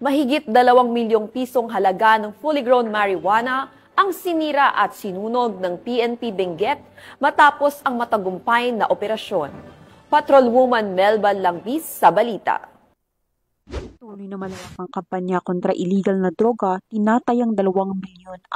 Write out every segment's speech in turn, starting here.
Mahigit 2 milyong pisong halaga ng fully grown marijuana ang sinira at sinunog ng PNP Benguet matapos ang matagumpay na operasyon. Patrolwoman Melba Langbis sa balita. Tuloy na malawak ang kampanya kontra illegal na droga, tinatayang 2,640,000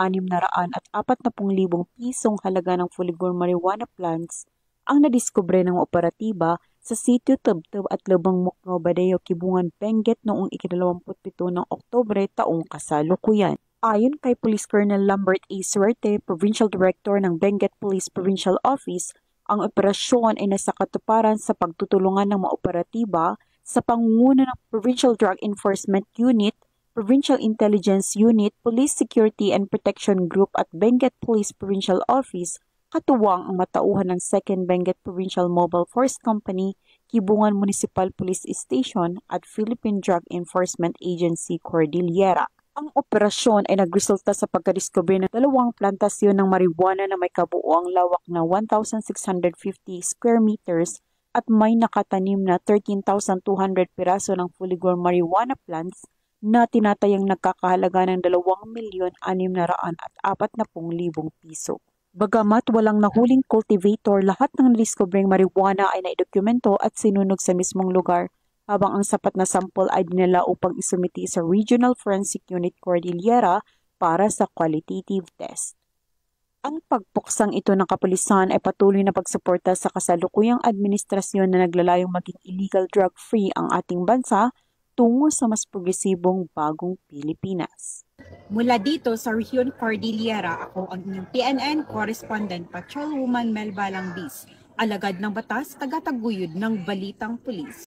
pisong halaga ng fully grown marijuana plants ang nadiskubre ng operatiba sa sitio Tubtub at Lubang Mokno, Badeo, Kibungan, Benguet noong ika-27 ng Oktubre taong kasalukuyan. Ayon kay Police Colonel Lambert A. Suerte, Provincial Director ng Benguet Police Provincial Office, ang operasyon ay nasa katuparan sa pagtutulungan ng mga operatiba sa pangunguna ng Provincial Drug Enforcement Unit, Provincial Intelligence Unit, Police Security and Protection Group at Benguet Police Provincial Office, katuwang ang matauhan ng 2nd Benguet Provincial Mobile Force Company, Kibungan Municipal Police Station at Philippine Drug Enforcement Agency Cordillera. Ang operasyon ay nagresulta sa pagkadiskubre ng 2 plantasyon ng marijuana na may kabuuang lawak na 1,650 square meters at may nakatanim na 13,200 piraso ng fully grown marijuana plants na tinatayang nagkakahalaga ng 2,640,000 piso. Bagamat walang nahuling cultivator, lahat ng nadiskubreng marijuana ay naidokumento at sinunog sa mismong lugar, habang ang sapat na sample ay dinala upang isumiti sa Regional Forensic Unit Cordillera para sa qualitative test. Ang pagpuksang ito ng kapulisan ay patuloy na pagsuporta sa kasalukuyang administrasyon na naglalayong maging illegal drug-free ang ating bansa tungo sa mas progresibong bagong Pilipinas. Mula dito sa Rehiyon Cordillera, ako ang inyong PNN Correspondent Patrolwoman Melba Langbis, alagad ng batas, tagataguyod ng Balitang Pulis.